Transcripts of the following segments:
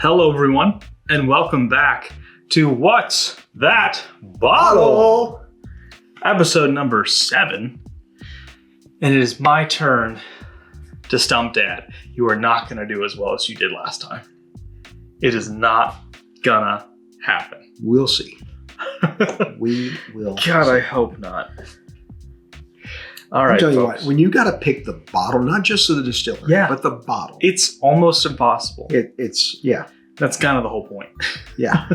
Hello, everyone, and welcome back to What's That Bottle? Episode number 7. And it is my turn to stump Dad. You are not going to do as well as you did last time. It is not gonna happen. We'll see. We will. God, see. I hope not. All right, I'll tell you folks. what, when you got to pick the bottle, not just of the distillery, Yeah. but the bottle. It's almost impossible. Yeah. That's kind of the whole point. Yeah.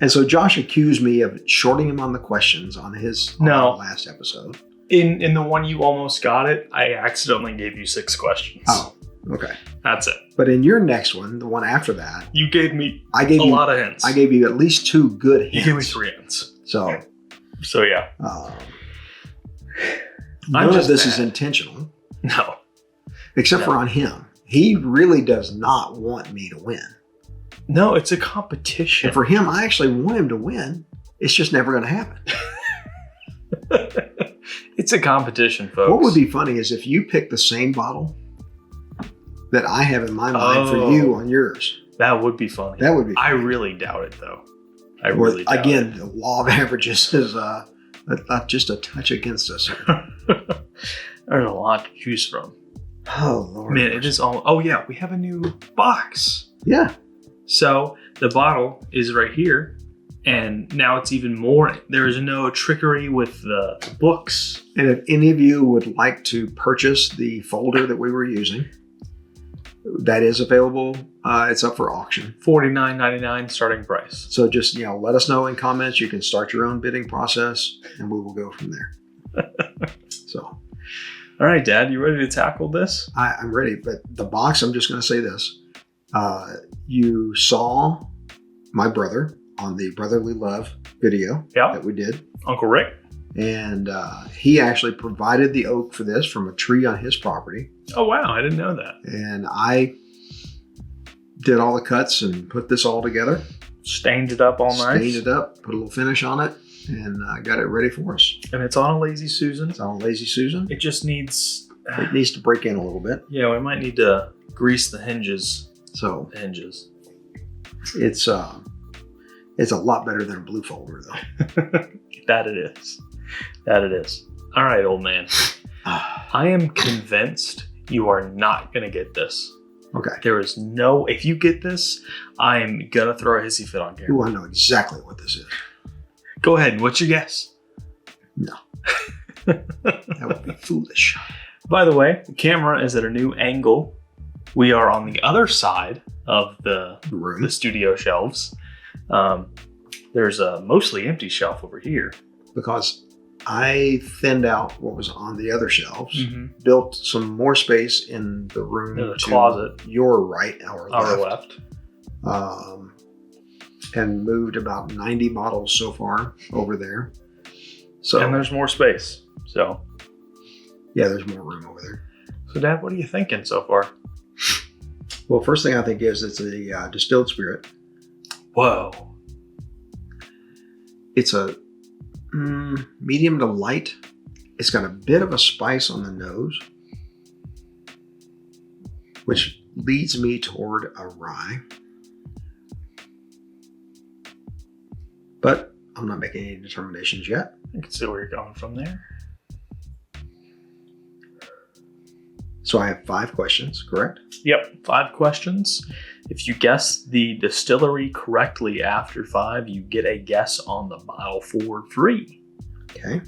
And so Josh accused me of shorting him on the questions on our last episode. In the one you almost got it, I accidentally gave you 6 questions. Oh, okay. That's it. But in your next one, the one after that, You gave me I gave a you lot of hints. I gave you at least 2 good hints. You gave me 3 hints. So yeah. None of just this mad. is intentional, No. except for on him. He really does not want me to win. No, it's a competition. And for him, I actually want him to win. It's just never going to happen. It's a competition, folks. What would be funny is if you pick the same bottle that I have in my mind for you on yours. That would be funny. That would be I funny. really doubt it, though. I really doubt Again, the law of averages is just a touch against us. There's a lot to choose from. Oh, Lord. Man, it is all... Oh, yeah, we have a new box. Yeah. So the bottle is right here, and now it's even more. There is no trickery with the books. And if any of you would like to purchase the folder that we were using, that is available. It's up for auction. $49.99 starting price. So just, let us know in comments. You can start your own bidding process, and we will go from there. So... All right, Dad, you ready to tackle this? I'm ready, but the box, I'm just going to say this. You saw my brother on the Brotherly Love video that we did. Uncle Rick. And he actually provided the oak for this from a tree on his property. Oh, wow. I didn't know that. And I did all the cuts and put this all together. Stained it up all nice. Stained it up, put a little finish on it, and got it ready for us. And it's on a Lazy Susan. It's on a Lazy Susan. It just needs... It needs to break in a little bit. Yeah, we might need to grease the hinges. So The hinges. it's a lot better than a blue folder, though. That it is. That it is. All right, old man. I am convinced you are not going to get this. Okay. There is no... If you get this, I am going to throw a hissy fit on camera. Ooh, I know exactly what this is. Go ahead. What's your guess? No. That would be foolish. By the way, the camera is at a new angle. We are on the other side of the Room. studio shelves. There's a mostly empty shelf over here. Because I thinned out what was on the other shelves, Mm-hmm. built some more space in the room In the to closet. your right, our Left. And moved about 90 bottles so far over there. So And there's more space. So, yeah, there's more room over there. Dad, what are you thinking so far? Well, first thing I think is it's a distilled spirit. Whoa. It's a medium to light. It's got a bit of a spice on the nose, which leads me toward a rye. But I'm not making any determinations yet. I can see where you're going from there. So I have 5 questions, correct? Yep, 5 questions. If you guess the distillery correctly after 5, you get a guess on the bottle for free. Okay.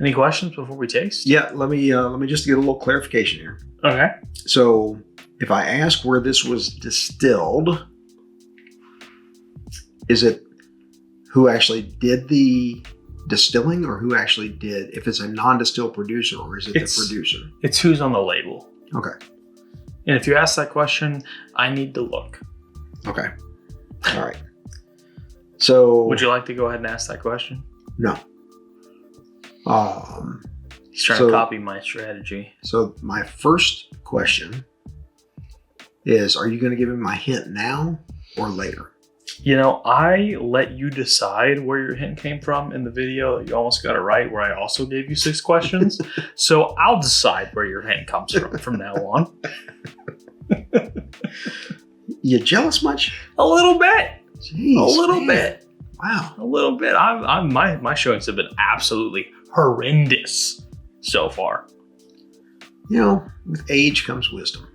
Any questions before we taste? Yeah, let me just get a little clarification here. Okay. So if I ask where this was distilled, is it who actually did the distilling or who actually did, if it's a non-distilled producer, or is it the producer? It's who's on the label. Okay. And if you ask that question, I need to look. Okay. All right. So Would you like to go ahead and ask that question? No. He's trying to copy my strategy. So my first question is, are you going to give him my hint now or later? You know, I let you decide where your hint came from in the video. You almost got it right, where I also gave you 6 questions. So I'll decide where your hint comes from now on. You jealous much? A little bit. Jeez, A little man. bit. Wow. A little bit. My showings have been absolutely horrendous so far. You know, with age comes wisdom.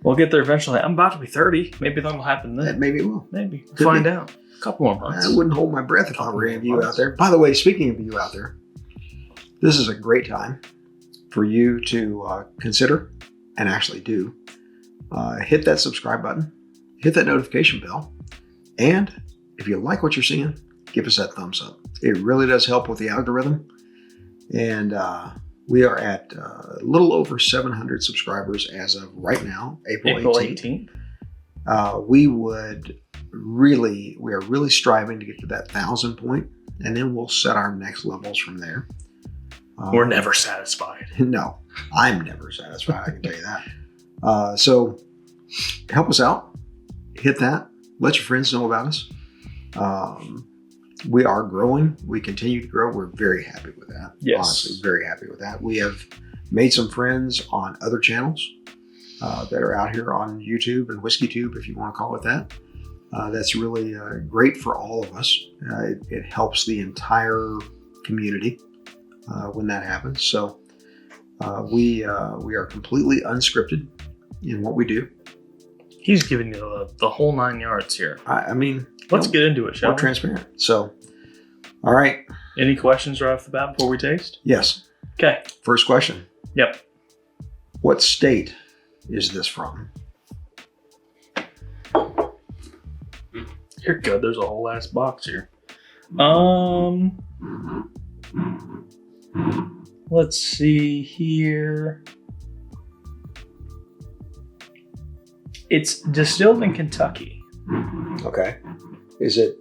We'll get there eventually. I'm about to be 30. Maybe that'll happen then. Maybe it will. Maybe. Could Find be. out. A couple more months. I wouldn't hold my breath if I were any of you out there. By the way, speaking of you out there, this is a great time for you to consider and actually do. Hit that subscribe button, hit that notification bell, and if you like what you're seeing, give us that thumbs up. It really does help with the algorithm. And we are at a little over 700 subscribers as of right now, April 18th. We are really striving to get to that 1,000 point, and then we'll set our next levels from there. We're never satisfied. No, I'm never satisfied. I can tell you that. So help us out. Hit that. Let your friends know about us. We are growing. We continue to grow. We're very happy with that. Yes. Honestly, very happy with that. We have made some friends on other channels that are out here on YouTube and WhiskeyTube, if you want to call it that. That's really great for all of us. It helps the entire community when that happens. So we are completely unscripted in what we do. He's giving you the whole 9 yards here. I mean, let's get into it, shall we're we? transparent. So, all right. Any questions right off the bat before we taste? Yes. Okay. First question. Yep. What state is this from? You're good. There's a whole ass box here. Let's see here. It's distilled in Kentucky. Okay. Is it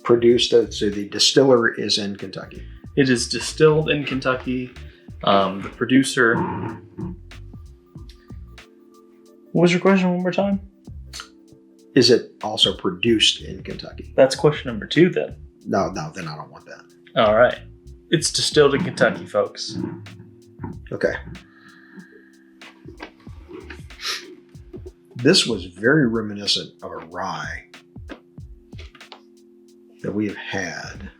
produced? So the distiller is in Kentucky. It is distilled in Kentucky. The producer. What was your question one more time? Is it also produced in Kentucky? That's question number 2 then. No, then I don't want that. All right. It's distilled in Kentucky, folks. Okay. This was very reminiscent of a rye that we have had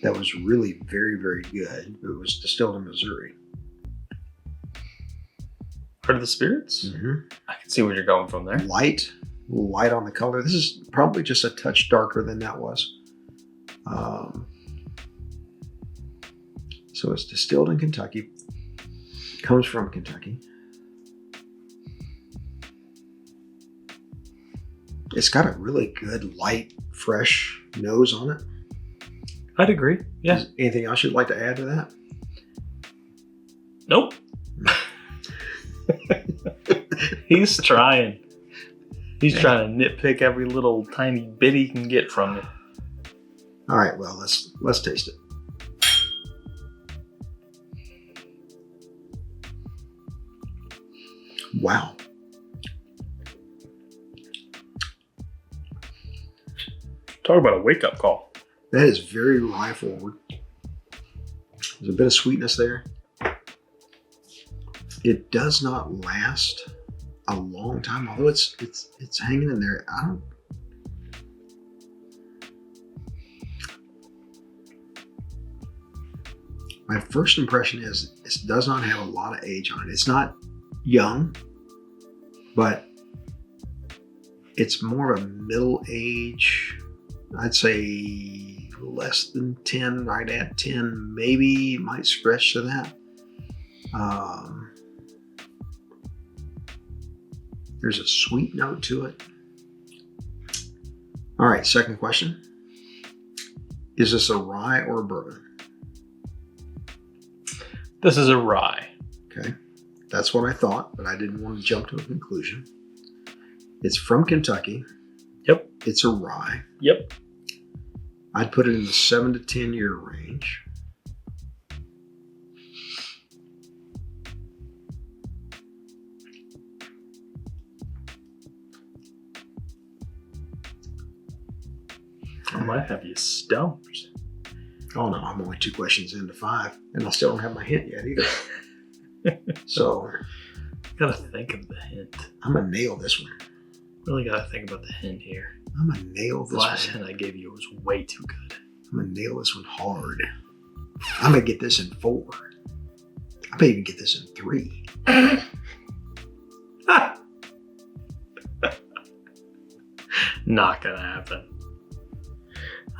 that was really very, very good. It was distilled in Missouri. Heard of the spirits? Mm-hmm. I can see where you're going from there. Light on the color. This is probably just a touch darker than that was. So it's distilled in Kentucky. Comes from Kentucky. It's got a really good, light, fresh nose on it. I'd agree. Yeah. Anything else you'd like to add to that? Nope. He's trying. He's trying to nitpick every little tiny bit he can get from me. All right, well, let's taste it. Wow. Talk about a wake-up call. That is very rye forward. There's a bit of sweetness there. It does not last a long time, although it's hanging in there. My first impression is it does not have a lot of age on it. It's not young, but it's more of a middle age. I'd say less than 10, right at 10, maybe might stretch to that. There's a sweet note to it. All right, second question. Is this a rye or a bourbon? This is a rye. Okay, that's what I thought, but I didn't want to jump to a conclusion. It's from Kentucky. Yep. It's a rye. Yep. I'd put it in the 7 to 10 year range. I might have you stumped. Oh no, I'm only 2 questions into 5, and I still don't have my hint yet either. So, Gotta think of the hint. I'm gonna nail this one. Really gotta think about the hint here. I'm gonna nail this The last one. hint I gave you was way too good. I'm gonna nail this one hard. I'm gonna get this in 4. I may even get this in 3. Not gonna happen.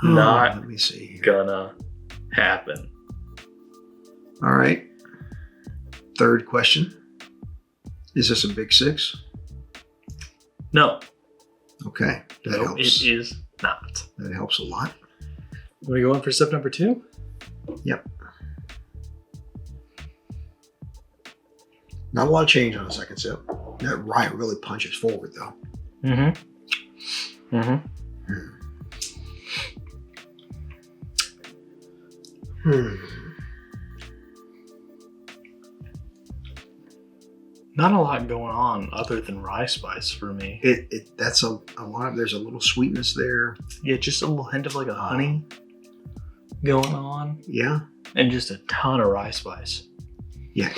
Oh, Not let me see here. gonna happen. All right. Third question. Is this a big 6? No. Okay. That No, helps. it is not. That helps a lot. Want to go in for sip number 2? Yep. Not a lot of change on the second sip. That rye really punches forward, though. Mm-hmm. Mm-hmm. Not a lot going on other than rye spice for me. That's a lot. There's a little sweetness there. Yeah, just a little hint of like a honey going on. Yeah. And just a ton of rye spice. Yeah,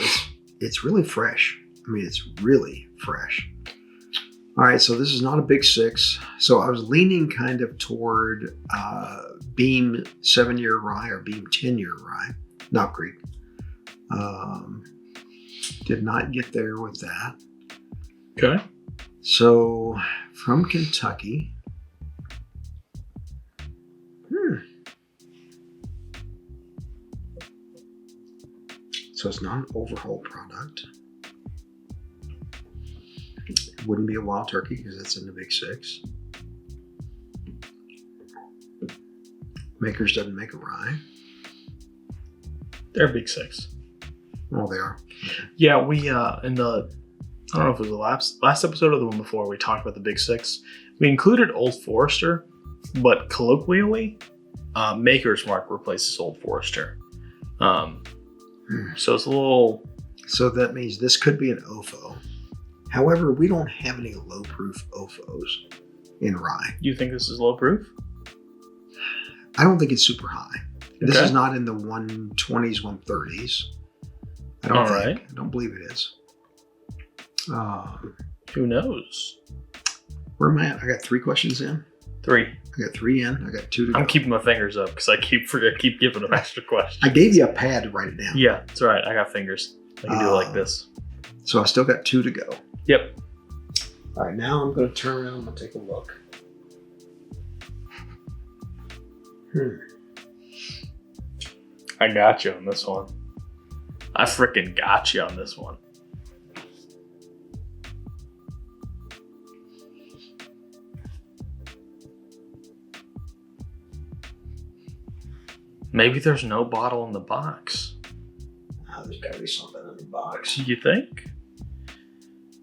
it's really fresh. I mean, it's really fresh. All right, so this is not a big 6. So I was leaning kind of toward Beam 7-year rye or Beam 10-year rye, Knob Creek. Did not get there with that. Okay. So from Kentucky. So it's not an overhaul product. It wouldn't be a Wild Turkey because that's in the big 6. Makers doesn't make a rye. They're big 6. Oh, they are. Okay. Yeah, we in the I don't know if it was the last episode or the one before we talked about the big 6. We included Old Forester, but colloquially, Maker's Mark replaces Old Forester. So it's a little. So that means this could be an OFO. However, we don't have any low proof OFOs in rye. You think this is low proof? I don't think it's super high. This Okay. is not in the 120s, 130s. I don't All think. right. I don't believe it is. Who knows? Where am I at? I got 3 questions in. 3. I got 3 in. I got 2 to go. I'm keeping my fingers up because I keep giving them extra questions. I gave you a pad to write it down. Yeah, it's all right. I got fingers. I can do it like this. So I still got 2 to go. Yep. All right, now I'm going to turn around and take a look. I got you on this one. I freaking got you on this one. Maybe there's no bottle in the box. Oh, there's got to be something in the box. You think?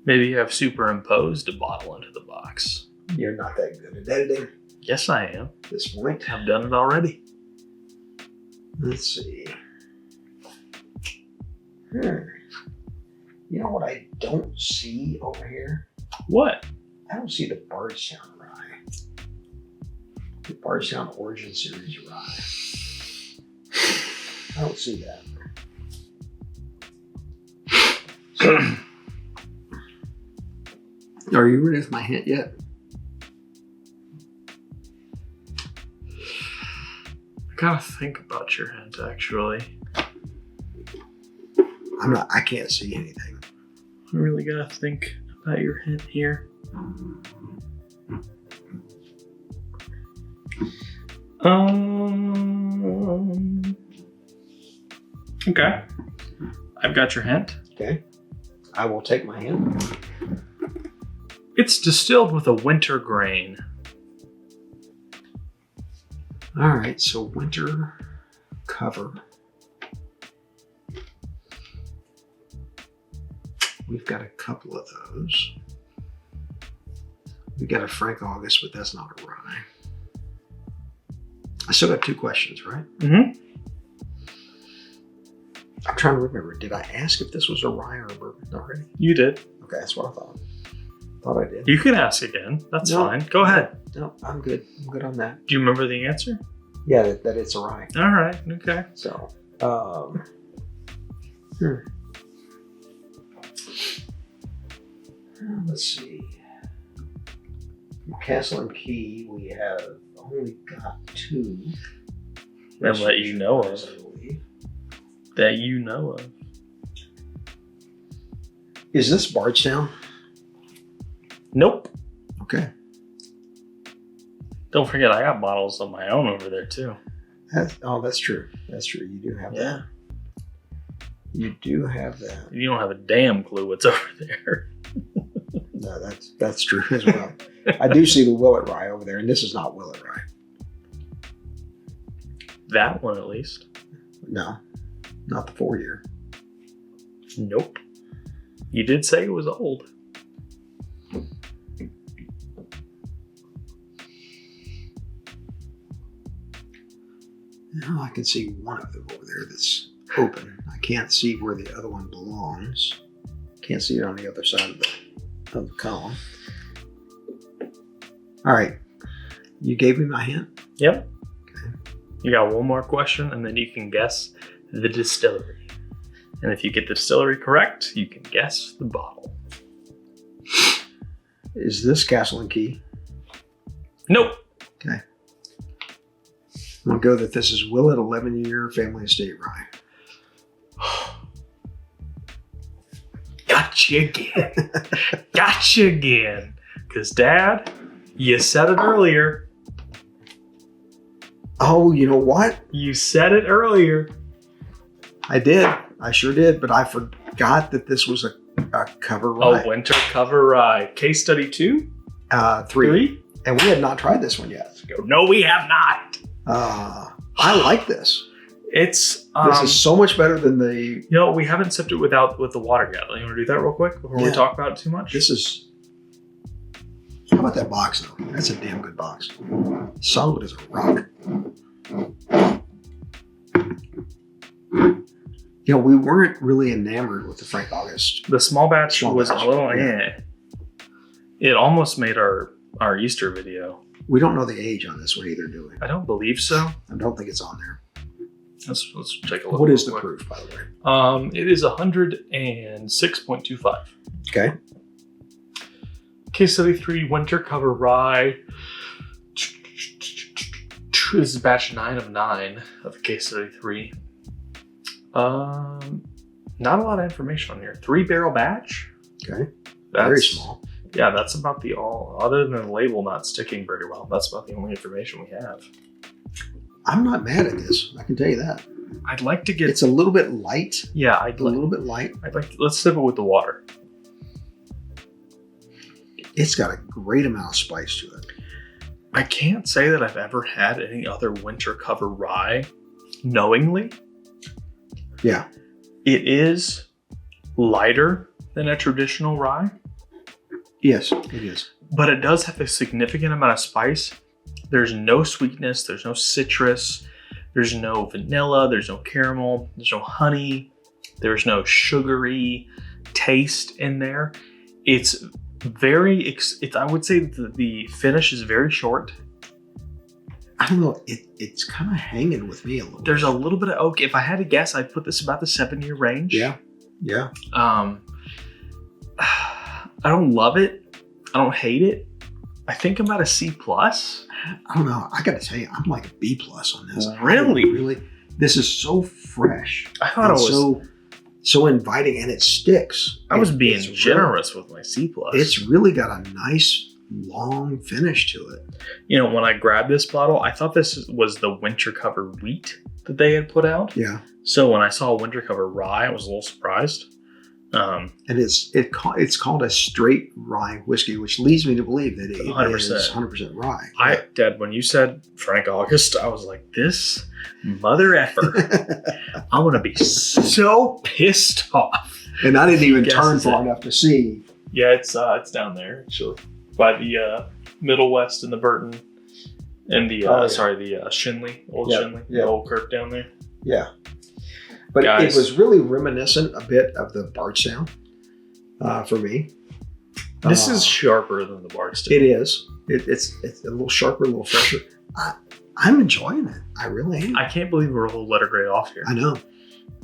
Maybe you have superimposed a bottle into the box. You're not that good at editing Yes, I am. at this point. I've done it already. Let's see. You know what I don't see over here? What? I don't see the Bardstown rye. The Bardstown Origin Series rye. I don't see that. So, are you ready with my hint yet? I gotta think about your hint, actually. I can't see anything. I really gotta think about your hint here. Okay. I've got your hint. Okay. I will take my hint. It's distilled with a winter grain. All right, so winter cover. We've got a couple of those. We got a Frank August, but that's not a rye. I still got 2 questions, right? Mm-hmm. I'm trying to remember. Did I ask if this was a rye or a bourbon already? You did. Okay, that's what I thought. Thought I did. You can ask again. That's No. fine. Go ahead. No, I'm good. I'm good on that. Do you remember the answer? Yeah, that it's a rye. All right. Okay. So, Let's see. From Castle and Key, we have only got 2. That let you know of. That you know of. Is this Bardstown? Nope. Okay. Don't forget, I got bottles of my own over there too. That's true. That's true. You do have that. You do have that. You don't have a damn clue what's over there. No, that's true as well. I do see the Willet Rye over there, and this is not Willet Rye. That one, at least. No, not the 4-year. Nope. You did say it was old. Now I can see one of them over there that's open. I can't see where the other one belongs. Can't see it on the other side of the column. All right. You gave me my hint? Yep. Okay. You got one more question, and then you can guess the distillery. And if you get the distillery correct, you can guess the bottle. Is this Castle and Key? Nope. Okay. I'm going to go that this is Willet 11-year family estate rye. Gotcha again. Gotcha again. Because, Dad, you said it earlier. Oh, you know what? You said it earlier. I did. I sure did. But I forgot that this was a cover rye. A winter cover rye. Case study 2? 3. And we had not tried this one yet. No, we have not. I like this. It's this is so much better than the. You know, we haven't sipped it with the water yet. You want to do that real quick before we talk about it too much? This is. How about that box though? That's a damn good box. Solid as a rock. You know, we weren't really enamored with the Frank August. The small batch was a little It almost made our Easter video. We don't know the age on this one either, do we? I don't believe so. I don't think it's on there. Let's take a look. What is the proof, by the way? It is 106.25. Okay. Case study 3, winter cover rye. This is batch 9 of 9 of case study 3. Not a lot of information on here. 3-barrel batch. Okay. That's very small. Yeah, that's about the all. Other than the label not sticking very well, that's about the only information we have. I'm not mad at this. I can tell you that. I'd like to get. It's a little bit light. Yeah, a little bit light. I'd like. Let's sip it with the water. It's got a great amount of spice to it. I can't say that I've ever had any other winter cover rye knowingly. Yeah. It is lighter than a traditional rye. Yes, it is. But it does have a significant amount of spice. There's no sweetness. There's no citrus. There's no vanilla. There's no caramel. There's no honey. There's no sugary taste in there. It's very, I would say the finish is very short. I don't know. It's kind of hanging with me a little. There's a little bit of oak. If I had to guess, I'd put this about the 7-year range. Yeah. Yeah. I don't love it. I don't hate it. I think I'm at a C+. I don't know. I got to tell you, I'm like a B+ on this. Really? Really? This is so fresh. I thought it was so inviting, and it sticks. I was being generous with my C+. It's really got a nice long finish to it. You know, when I grabbed this bottle, I thought this was the winter cover wheat that they had put out. Yeah. So when I saw winter cover rye, I was a little surprised. And it's called a straight rye whiskey, which leads me to believe that it 100%. is 100% rye. Dad, when you said Frank August, I was like, this mother effer. I'm going to be so pissed off. And I didn't even turn far enough to see. Yeah, it's down there, actually, by the Middle West and the Burton and the Shinley, Shinley, the old Kirk down there. Yeah. But it was really reminiscent a bit of the Bardstown for me. This is sharper than the Bardstown. It is. It's a little sharper, a little fresher. I'm enjoying it. I really am. I can't believe we're a whole letter grade off here. I know.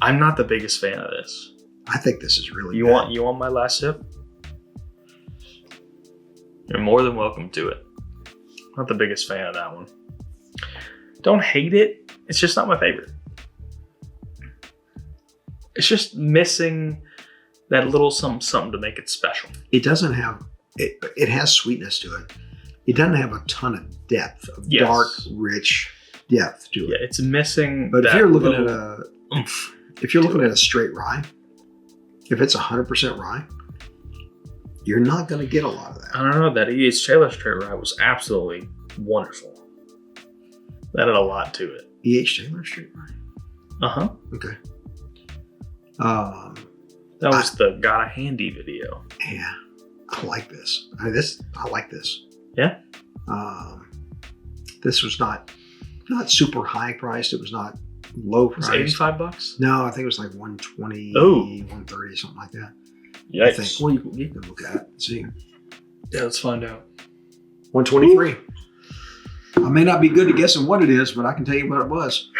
I'm not the biggest fan of this. I think this is really You good. want my last sip? You're more than welcome to it. Not the biggest fan of that one. Don't hate it. It's just not my favorite. It's just missing that little something to make it special. It doesn't have, it has sweetness to it. It doesn't have a ton of depth, of dark, rich depth to it. Yeah, it's missing. But if you're looking at oomph. If you're looking at a straight rye, if it's 100% rye, you're not going to get a lot of that. I don't know. That E.H. Taylor straight rye was absolutely wonderful. That had a lot to it. E.H. Taylor straight rye? Uh-huh. Okay. That was the Got a Handy video. Yeah. I like this. I like this. Yeah? This was not super high priced. It was not low priced. It was $85? No, I think it was like 120, Oh. 130, something like that. Yikes. I think. Well, you can look at it and see. Yeah, let's find out. 123. I may not be good at guessing what it is, but I can tell you what it was.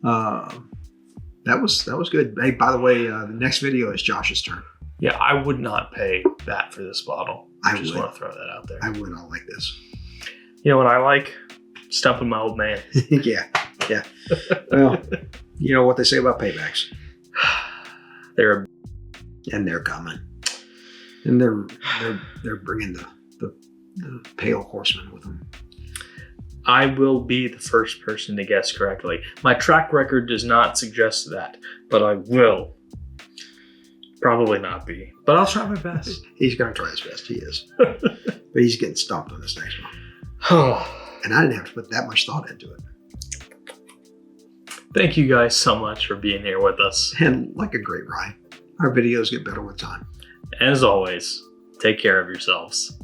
That was good. Hey, by the way, the next video is Josh's turn. Yeah, I would not pay that for this bottle. I just would. want to throw that out there. I would not like this. You know what I like? Stumping my old man. Yeah. Well, you know what they say about paybacks. And they're coming. And they're bringing the pale horseman with them. I will be the first person to guess correctly. My track record does not suggest that, but I will. Probably not be, but I'll try my best. He's going to try his best. He is. But he's getting stumped on this next one. And I didn't have to put that much thought into it. Thank you guys so much for being here with us. And like a great rye, our videos get better with time. As always, take care of yourselves.